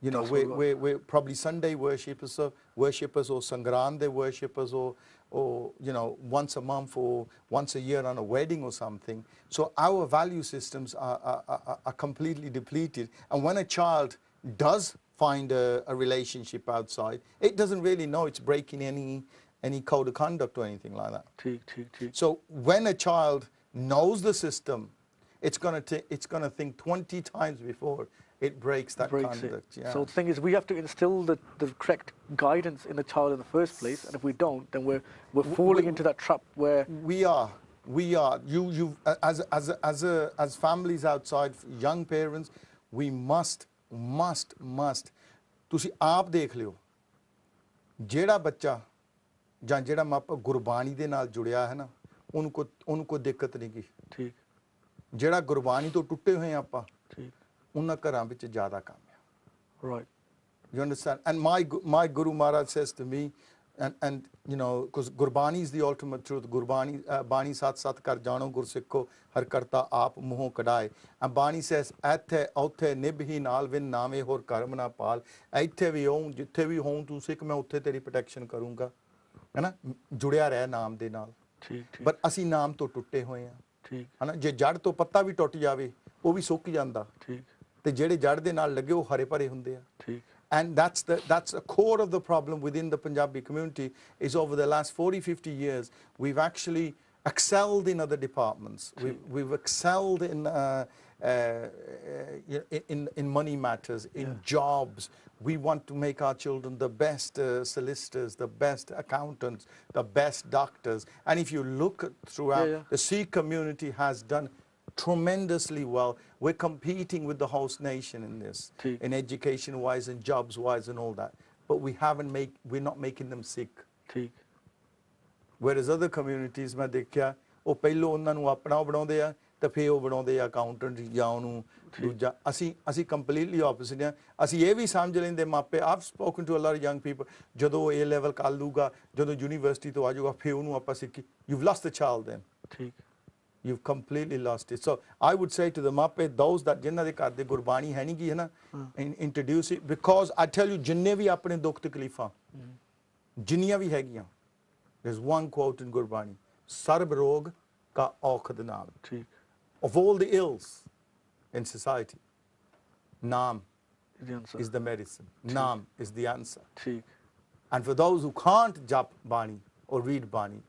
Speaker 3: You know, we're probably Sunday worshippers or Sangrande worshippers or you know, once a month or once a year on a wedding or something. So our value systems are completely depleted. And when a child does find a relationship outside, it doesn't really know it's breaking any code of conduct or anything like that.
Speaker 1: ठीक.
Speaker 3: So when a child knows the system, it's gonna think 20 times before it breaks that conduct. Yeah.
Speaker 1: So the thing is, we have to instill the correct guidance in the child in the first place, and if we don't, then we're falling into that trap where
Speaker 3: we are. You as families outside, young parents, we must. ਤੁਸੀਂ ਆਪ ਦੇਖ ਲਿਓ, ਜਿਹੜਾ ਬੱਚਾ ਜਾਂ ਜਿਹੜਾ ਮਾਪਾ ਗੁਰਬਾਣੀ ਦੇ ਨਾਲ ਜੁੜਿਆ ਹੈ ਨਾ, ਉਹਨੂੰ ਕੋਈ ਦਿੱਕਤ ਨਹੀਂ ਗੀ.
Speaker 1: ਠੀਕ.
Speaker 3: ਜਿਹੜਾ ਗੁਰਬਾਣੀ ਤੋਂ ਟੁੱਟੇ ਹੋਏ ਆਪਾਂ,
Speaker 1: ਠੀਕ,
Speaker 3: ਉਹਨਾਂ ਘਰਾਂ ਵਿੱਚ ਜ਼ਿਆਦਾ ਕੰਮ ਹੈ.
Speaker 1: Right.
Speaker 3: You understand? And my Guru Maharaj says to me, and you know, because Gurbani is the ultimate truth. Gurbani, Bani sat sat kar jano gur sikho har karta aap muho kadaye. And Bani says, "Aithe authe nibhi naal vin naame hor karm na paal. Aithe vi hoon, jithe vi hoon tu sikh, main uthe teri protection karunga." है ना, जुड़िया रहे नाम दे नाल.
Speaker 1: ठीक.
Speaker 3: But ਅਸੀਂ ਨਾਮ ਤੋਂ ਟੁੱਟੇ ਹੋਏ ਆ.
Speaker 1: ठीक.
Speaker 3: है ना, ਜੇ ਜੜ ਤੋਂ ਪੱਤਾ ਵੀ ਟੁੱਟ ਜਾਵੇ, ਉਹ ਵੀ ਸੁੱਕ ਜਾਂਦਾ.
Speaker 1: ठीक.
Speaker 3: ਤੇ ਜਿਹੜੇ ਜੜ ਦੇ ਨਾਲ ਲੱਗੇ ਉਹ ਹਰੇ ਭਰੇ ਹੁੰਦੇ ਆ.
Speaker 1: ठीक.
Speaker 3: And that's a core of the problem within the Punjabi community, is over the last 40-50 years, we've actually excelled in other departments. We've excelled in money matters, in jobs. We want to make our children the best solicitors, the best accountants, the best doctors. And if you look throughout, the Sikh community has done tremendously well. We're competing with the host nation in this, in education wise and jobs wise and all that. But we're not making them sick. Whereas other communities, मैं देखा, वो पहले उन्होंने अपना बनाते हैं, तो फिर वो बनाते हैं accountant या उन्होंने दूसरा. असी completely opposite हैं. असी ये भी समझ लेंगे मापे. I've spoken to a lot of young people. जदों A level कर लूँगा, जदों university तो आ जाऊँगा, फिर उन्होंने आपस की. You've lost the child then. You've completely lost it. So I would say to the mappe, those that जिन्ना दे घर दे गुरबानी है नहीं की है ना, introduce it, because I tell you, जिन्ने भी अपने दुख तकलीफां, जिन्नियां भी हैगियां, there's one quote in Gurbani, sarb rog ka aukhad naam. Of all the ills in society, naam is the medicine. Naam is the answer. And for those who can't jap Bani or read Bani,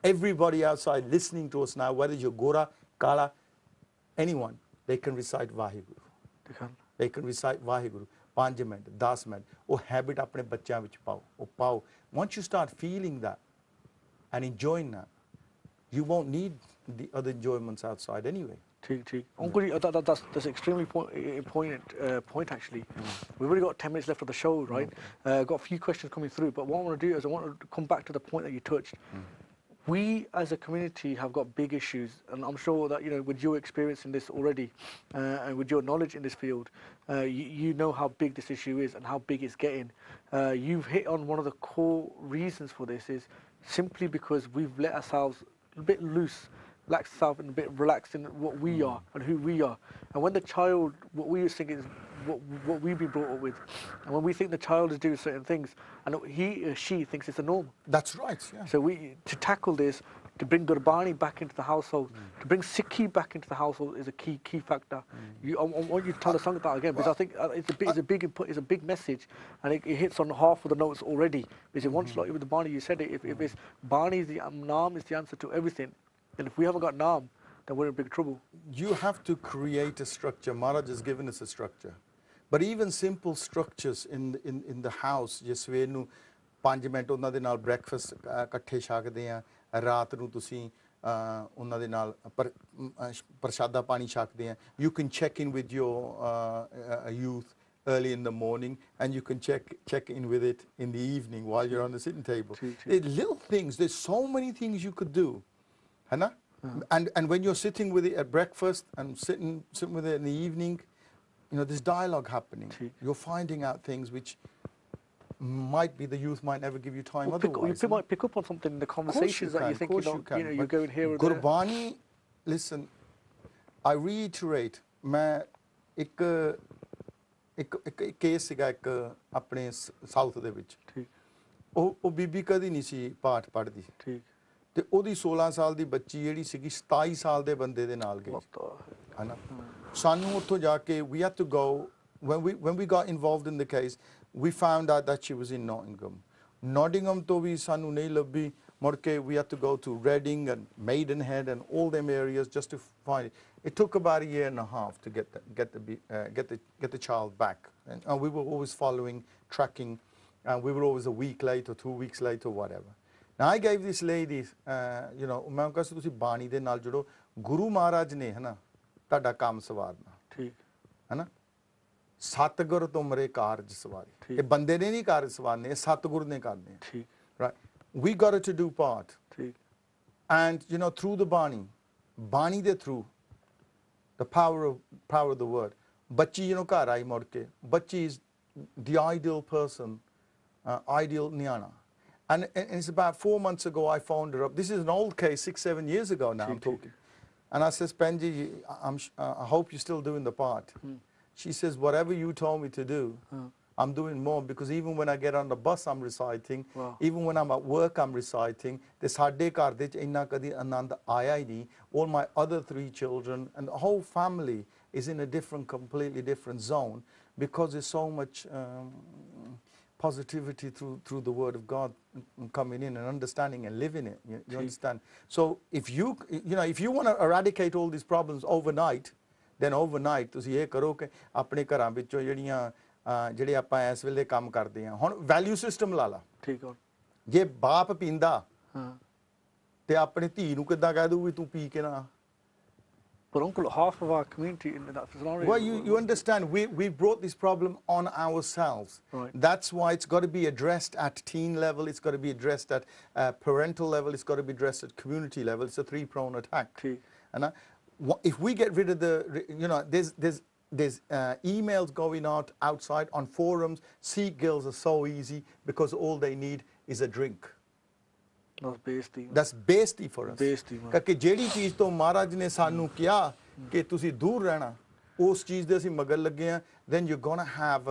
Speaker 3: everybody outside listening to us now, whether you're Gora, Kala, anyone, they can recite Vaheguru. They can recite Vaheguru. 5 minute 10 minute ਉਹ habit ਆਪਣੇ ਬੱਚਿਆਂ ਵਿੱਚ ਪਾਓ. Once you start feeling that and enjoying that, you won't need the other enjoyments outside anyway.
Speaker 1: ठीक. Uncle, that's extremely point actually. We've already got 10 minutes left of the show, right? Got a few questions coming through, but what I want to do is I want to come back to the point that you touched. We as a community have got big issues, and I'm sure that, you know, with your experience in this already, and with your knowledge in this field, you know how big this issue is and how big it's getting. You've hit on one of the core reasons for this is simply because we've let ourselves a bit loose, lax ourselves and a bit relaxed in what we are and who we are. And when the child, what we think is what we've been brought up with, and when we think the child is doing certain things, and he or she thinks it's a norm.
Speaker 3: That's right, yeah.
Speaker 1: So to tackle this, to bring Gurbani back into the household, to bring Sikhi back into the household is a key factor. I want you to tell us something about that again, because I think it's a big message, and it hits on half of the notes already. Because once, like with the Bani, you said it, if it's Bani, Naam is the answer to everything, and if we haven't got Naam, then we're in big trouble.
Speaker 3: You have to create a structure. Maharaj has given us a structure. But even simple structures in the house, ਜੇ ਸਵੇਰ ਨੂੰ 5 minute ਉਹਨਾਂ ਦੇ ਨਾਲ breakfast ਇਕੱਠੇ ਛਕਦੇ ਆ, ਰਾਤ ਨੂੰ ਤੁਸੀਂ ਉਹਨਾਂ ਦੇ ਨਾਲ ਪ੍ਰਸ਼ਾਦਾ ਪਾਣੀ ਛਕਦੇ ਆ. You can check in with your youth early in the morning, and you can check in with it in the evening while you're on the sitting table. Little things, there's so many things you could do. Hana? And when you're sitting with it at breakfast and sitting with it in the evening, you know, there's dialogue happening. You're finding out things which might be the youth might never give you time otherwise.
Speaker 1: You might pick up on something in the conversations that you think you're going here or there.
Speaker 3: Gurbani, listen, I reiterate, मैं ਇੱਕ case ਸੀਗਾ ਇੱਕ ਆਪਣੇ south ਦੇ ਵਿੱਚ. ਉਹ ਬੀਬੀ ਕਦੀ ਨਹੀਂ ਸੀ ਪਾਠ ਪੜ੍ਹਦੀ. ਤੇ ਉਹਦੀ 16 ਸਾਲ ਦੀ ਬੱਚੀ ਜਿਹੜੀ ਸੀਗੀ 27 ਸਾਲ ਦੇ ਬੰਦੇ ਦੇ ਨਾਲ ਗਈ. ਹਨਾ ਸਾਨੂੰ ਉੱਥੋਂ ਜਾ ਕੇ we had to go when we got involved in the case we found out that she was in Nottingham ਤੋਂ ਵੀ ਸਾਨੂੰ ਨਹੀਂ ਲੱਭੀ. ਮੁੜ ਕੇ we had to go to Reading and Maidenhead and all them areas just to find it. It took about a year and a half to get the child back, and we were always following, tracking, and we were always a week late or 2 weeks late or whatever. Now I gave this lady, you know, ਮੈਂ ਕਿਹਾ ਸੀ ਤੁਸੀਂ ਬਾਣੀ ਦੇ ਨਾਲ ਜੁੜੋ. ਗੁਰੂ ਮਹਾਰਾਜ ਨੇ ਹੈ ਨਾ ਤੁਹਾਡਾ ਕੰਮ ਸਵਾਰਨਾ. ਠੀਕ ਹੈ ਨਾ. ਸਤਿਗੁਰ ਤੁਮਰੇ ਕਾਰਜ ਸਵਾਰੇ. ਇਹ ਬੰਦੇ ਨੇ ਨਹੀਂ ਕਾਰਜ ਸਵਾਰਨੇ, ਇਹ ਸਤਿਗੁਰ ਨੇ ਕਰਨੇ. ਠੀਕ. Right. We got to do part. And you know, through the Bani de through the power of the word. Bachi, you know, karai morke. Bachi is the ideal person, ideal nyana. And it's about 4 months ago I phoned her up. This is an old case, 6-7 years ago now I'm talking. And I says, Penji, I hope you're still doing the part. She says, whatever you told me to do, I'm doing more, because even when I get on the bus, I'm reciting. Wow. Even when I'm at work, I'm reciting. The sadde ghar de ch inna kadi anand aaya hi nahi. All my other 3 children and the whole family is in a completely different zone, because there's so much positivity through the word of God coming in and understanding and living it. You understand? So if you want to eradicate all these problems overnight, then overnight ਤੁਸੀਂ ਇਹ ਕਰੋ ਕਿ ਆਪਣੇ ਘਰਾਂ ਵਿੱਚੋਂ ਜਿਹੜੀਆਂ ਜਿਹੜੇ ਆਪਾਂ ਇਸ ਵੇਲੇ ਕੰਮ ਕਰਦੇ ਹਾਂ. ਹੁਣ ਵੈਲਿਊ ਸਿਸਟਮ ਲਾ ਲਾ. ਠੀਕ ਹੈ. ਜੇ ਬਾਪ ਪੀਂਦਾ ਤੇ ਆਪਣੀ ਧੀ ਨੂੰ ਕਿੱਦਾਂ ਕਹਿ ਦੂ ਵੀ ਤੂੰ ਪੀ ਕੇ ਨਾ.
Speaker 1: But uncle, half of our community in that scenario.
Speaker 3: Well, you understand, we brought this problem on ourselves. Right. That's why it's got to be addressed at teen level. It's got to be addressed at parental level. It's got to be addressed at community level. It's a 3-pronged attack. And if we get rid of the, you know, there's emails going out outside on forums. Sikh girls are so easy because all they need is a drink. That's besti for us. Because ਜਿਹੜੀ ਚੀਜ਼ ਤੋਂ ਮਹਾਰਾਜ ਨੇ ਸਾਨੂੰ ਕਿਹਾ ਕਿ ਤੁਸੀਂ ਦੂਰ ਰਹਿਣਾ, ਉਸ ਚੀਜ਼ ਦੇ ਅਸੀਂ ਮਗਰ ਲੱਗੇ ਆ, then you're going to have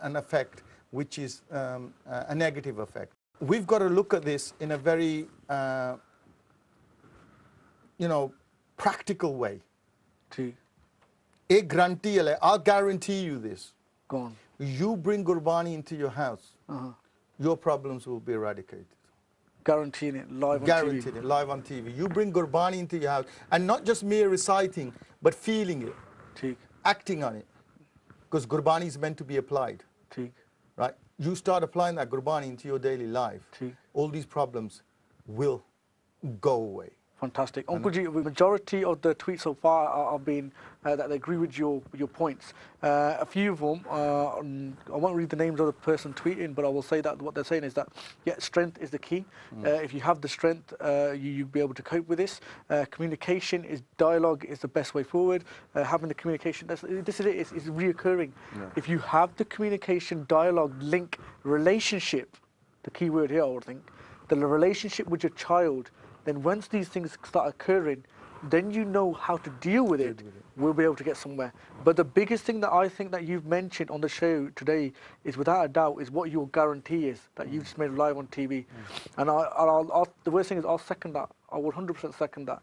Speaker 3: an effect which is a negative effect. We've got to look at this in a very you know, practical way. A guarantee, I'll guarantee you this. Go on. You bring Gurbani into your house, your problems will be eradicated.
Speaker 1: Guaranteeing it live on TV.
Speaker 3: Guaranteed it live on TV. You bring Gurbani into your house, and not just mere reciting, but feeling it, acting on it, because Gurbani is meant to be applied. Right? You start applying that Gurbani into your daily life, all these problems will go away.
Speaker 1: Fantastic. Uncle Ji, the majority of the tweets so far have been that they agree with your points. A few of them, I won't read the names of the person tweeting, but I will say that what they're saying is that, yeah, strength is the key. If you have the strength, you'll be able to cope with this. Communication is dialogue is the best way forward. Having the communication, this is it, it's reoccurring. Yeah. If you have the communication, dialogue, link, relationship, the key word here, I would think, the relationship with your child, then once these things start occurring, then you know how to deal with it. We'll be able to get somewhere. But the biggest thing that I think that you've mentioned on the show today is, without a doubt, is what your guarantee is that you've just made live on TV. And the worst thing is, I'll second that. I would 100% second that.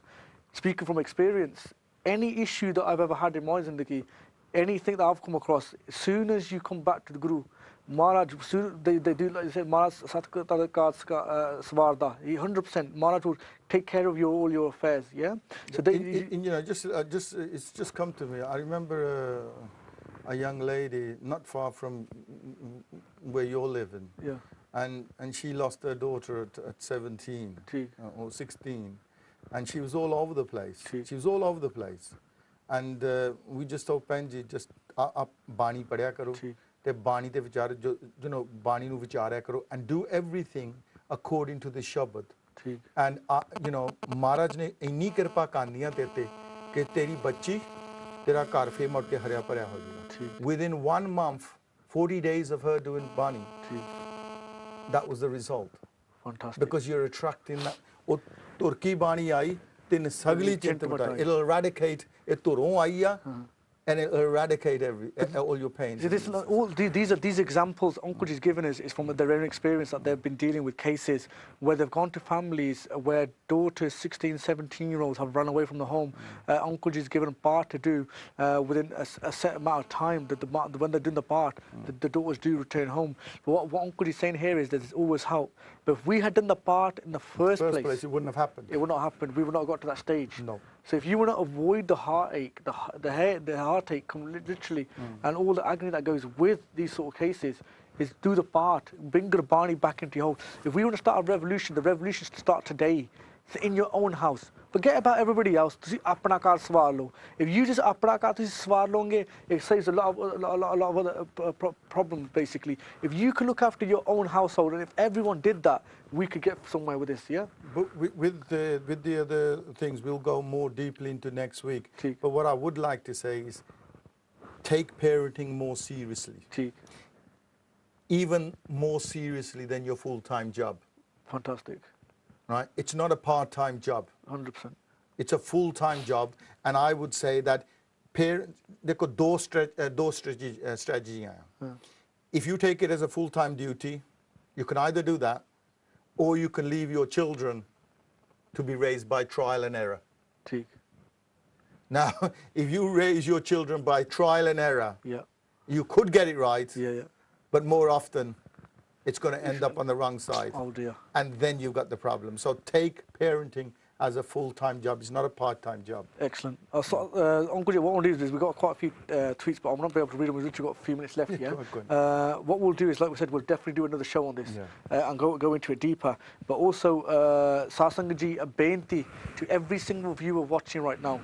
Speaker 1: Speaking from experience, any issue that I've ever had in my zindagi, anything that I've come across, as soon as you come back to the Guru, Maharaj, they do like you said, Maharaj Svarda. 100%. Maharaj will take care of all your affairs. Yeah. So they,
Speaker 3: you know, it's just come to me. I remember a young lady not far from where you're living.
Speaker 1: Yeah.
Speaker 3: And she lost her daughter at 17 or 16, and she was all over the place. She was all over the place, and we just told Penji, just up Bani padya karo, te Bani te vichar, you know, Bani nu vicharya karo, and do everything according to the Shabad. And you know, Maharaj ne inni kirpa kandiyan tete ke teri bachchi tera ghar fe mud ke harya parya ho jayega. Within 1 month, 40 days of her doing Bani, that was the result.
Speaker 1: Fantastic.
Speaker 3: Because you're attracting that. Oh, Turki Bani aayi, tin sagli chinta it'll eradicate it turun aaya, and it'll eradicate all your pains.
Speaker 1: These examples Uncle is given us is from their own experience that they've been dealing with cases where they've gone to families where daughters, 16, 17-year-olds have run away from the home. Uncle is given a part to do within a set amount of time. When they're doing the part, the daughters do return home. But what Uncle is saying here is that there's always help. But if we had done the part in the first place,
Speaker 3: it wouldn't have happened.
Speaker 1: It would not have happened. We would not have got to that stage.
Speaker 3: No.
Speaker 1: So if you want to avoid the heartache, the heartache literally, and all the agony that goes with these sort of cases, is do the part, bring Gurbani back into your home. If we want to start a revolution, the revolution should start today. It's in your own house. Forget about everybody else. If you just it saves a lot of other problems, basically. If you can look after your own household, and if everyone did that, we could get somewhere with this, yeah?
Speaker 3: But with the other things, we'll go more deeply into next week. But what I would like to say is, take parenting more seriously. Even more seriously than your full-time job.
Speaker 1: Fantastic.
Speaker 3: Right? It's not a part-time job.
Speaker 1: 100%.
Speaker 3: It's a full-time job, and I would say that देखो दो strategies हैं. If you take it as a full-time duty, you can either do that, or you can leave your children to be raised by trial and error. Now, if you raise your children by trial and error, you could get it right, but more often, it's going to end up on the wrong side.
Speaker 1: Oh dear.
Speaker 3: And then you've got the problem. So take parenting as a full-time job. It's not a part-time job.
Speaker 1: Excellent. Uncle, what we'll do is we've got quite a few tweets, but I'm not be able to read them. We've literally got a few minutes left. Yeah. What we'll do is, like we said, we'll definitely do another show on this and go into it deeper. But also, Sasangaji, a benti to every single viewer watching right now.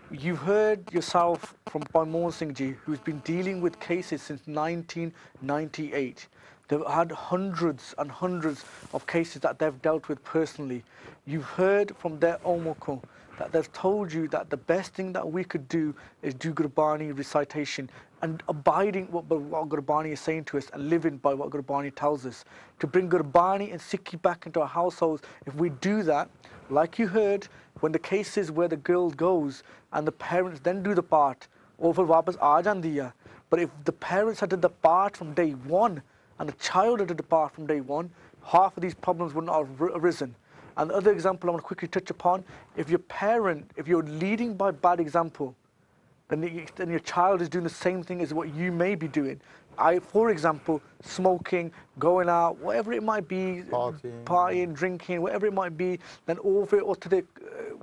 Speaker 1: You've heard yourself from Bhai Mohan Singh ji, who's been dealing with cases since 1998. They've had hundreds and hundreds of cases that they've dealt with personally. You've heard from their Omoko that they've told you that the best thing that we could do is do Gurbani recitation and abiding what Gurbani is saying to us and living by what Gurbani tells us. To bring Gurbani and Sikhi back into our households, if we do that, like you heard, when the cases where the girl goes and the parents then do the part, over wapas aa jandi hai. But if the parents had done the part from day one, and the child had to depart from day one, half of these problems would not have arisen. And the other example I want to quickly touch upon, if you're leading by bad example, then your child is doing the same thing as what you may be doing. For example, smoking, going out, whatever it might be, partying, drinking, whatever it might be, then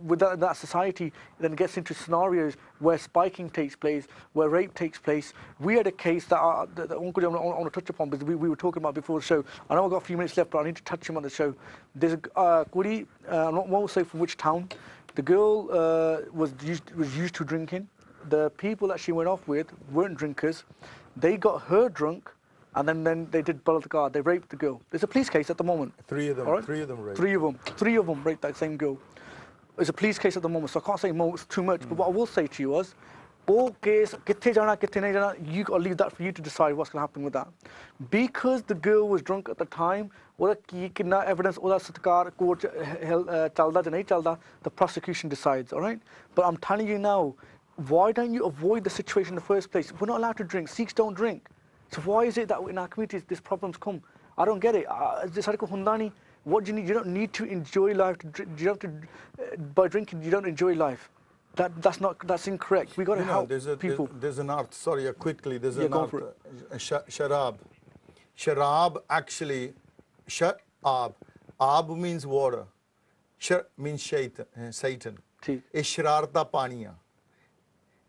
Speaker 1: with that society then gets into scenarios where spiking takes place, where rape takes place. We had a case that I want to touch upon because we were talking about before the show. I know I've got a few minutes left, but I need to touch him on the show. There's a Kuri, I won't say from which town. The girl was used to drinking. The people that she went off with weren't drinkers. They got her drunk, and then they did Balatkar. They raped the girl. There's a police case at the moment.
Speaker 3: Three of them.
Speaker 1: Right?
Speaker 3: Three of them raped.
Speaker 1: Three of them raped that same girl. There's a police case at the moment, so I can't say too much. But what I will say to you was, all case, you got to leave that for you to decide what's going to happen with that. Because the girl was drunk at the time, evidence, court, the prosecution decides, all right? But I'm telling you now, why don't you avoid the situation in the first place? We're not allowed to drink. Sikhs don't drink. So why is it that in our communities these problems come? I don't get it. What do you need? You don't need to enjoy life. By drinking, you don't enjoy life. That's incorrect. We got to help people.
Speaker 3: There's an art. Sorry, quickly. There's an art. Sharab. Sharab actually, Sharab. Ab means water. Shar means Satan.
Speaker 1: ठीक.
Speaker 3: ਇਹ ਸ਼ਰਾਰਤ ਦਾ ਪਾਣੀ ਆ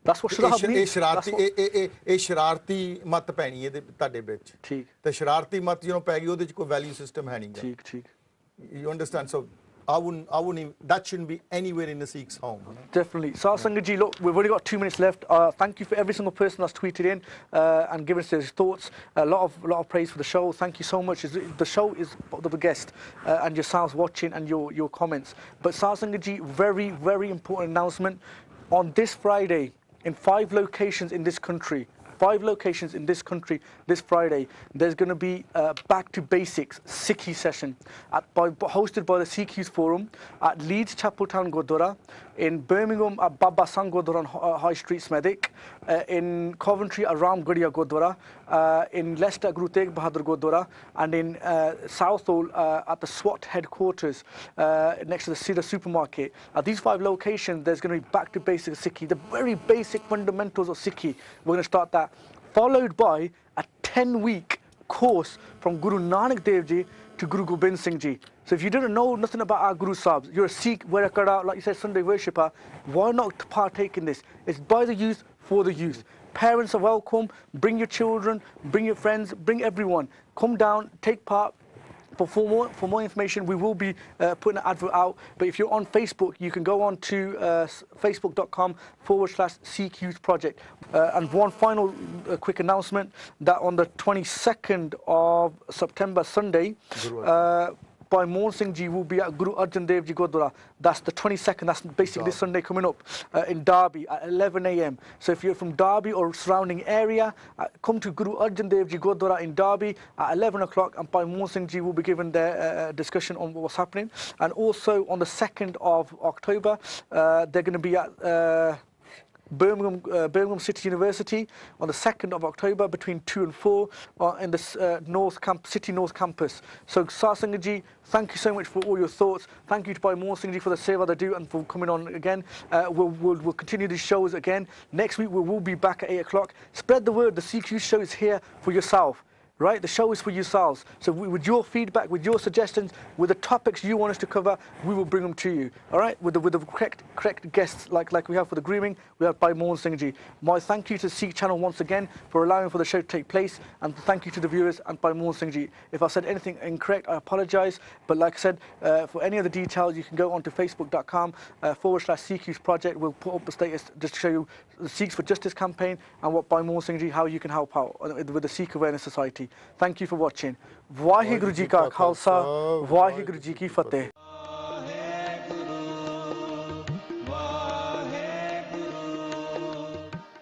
Speaker 1: That's what Sharab means.
Speaker 3: ਇਹ ਸ਼ਰਾਰਤੀ ਇਹ ਸ਼ਰਾਰਤੀ ਮਤ ਪੈਣੀ ਇਹਦੇ ਤੁਹਾਡੇ ਵਿੱਚ
Speaker 1: ਠੀਕ
Speaker 3: ਤੇ ਸ਼ਰਾਰਤੀ ਮਤ ਜਦੋਂ ਪੈ ਗਈ ਉਹਦੇ ਚ ਕੋਈ ਵੈਲਿਊ ਸਿਸਟਮ ਹੈ ਨਹੀਂਗਾ
Speaker 1: ਠੀਕ ਠੀਕ
Speaker 3: you understand so I wouldn't that shouldn't be anywhere in the Sikh's home.
Speaker 1: Definitely. Sat Sangat ji, look, we've only got 2 minutes left. Thank you for every single person that's tweeted in and given us their thoughts. A lot of praise for the show. Thank you so much. The show is the guest and yourselves watching and your comments. But Sat Sangat ji, very, very important announcement. On this Friday, in 5 locations in this country, 5 locations in this country this Friday, there's going to be a Back to Basics Sikhi session hosted by the Sikh Youth Forum at Leeds Chapel Town Gurdwara, in Birmingham at Baba Sang Gurdwara on High Street Smethwick, in Coventry at Ram Gadiya Gurdwara, in Leicester at Guru Tegh Bahadur Gurdwara, and in Southall at the SWAT headquarters next to the Sida supermarket. At these 5 locations, there's going to be Back to Basics Sikhi, the very basic fundamentals of Sikhi. We're going to start that, followed by a 10-week course from Guru Nanak Dev Ji to Guru Gobind Singh Ji. So if you didn't know nothing about our Guru Sahibs, you're a Sikh, Verakada, like you said, Sunday worshipper, why not partake in this? It's by the youth, for the youth. Parents are welcome, bring your children, bring your friends, bring everyone. Come down, take part. For more information, we will be putting an advert out. But if you're on Facebook, you can go on to facebook.com/Sikh Youth Project. And one final quick announcement that on the 22nd of September, Sunday, Bhai Mohan Singh ji will be at Guru Arjan Dev Ji Gurdwara. That's the 22nd, that's basically this Sunday coming up in Derby at 11 a.m. So if you're from Derby or surrounding area, come to Guru Arjan Dev Ji Gurdwara in Derby at 11 o'clock, and Bhai Mohan Singh ji will be giving their discussion on what's happening. And also on the 2nd of October, they're going to be at Birmingham City University on the 2nd of October between 2 and 4 in the City North Campus. So Sat Sangat ji, thank you so much for all your thoughts. Thank you to Bhai Mohan Singh ji for the seva they do and for coming on again. We'll continue these shows again. Next week we will be back at 8 o'clock. Spread the word, the Sikh Youth Show is here for yourself. Right, the show is for yourselves. So with your feedback, with your suggestions, with the topics you want us to cover, we will bring them to you. All right, with the correct guests like we have for the grooming, we have Bhai Mohan Singh ji. My thank you to Sikh Channel once again for allowing for the show to take place, and thank you to the viewers and Bhai Mohan Singh ji. If I said anything incorrect, I apologise. But like I said, for any other details, you can go on to facebook.com/Sikh Youth Project. We'll put up a status just to show you the Sikhs for Justice campaign and what Bhai Mohan Singh ji, how you can help out with the Sikh Awareness Society. Thank you for watching. Vaheguru Ji Ka Khalsa, Vaheguru Ji Ki Fateh.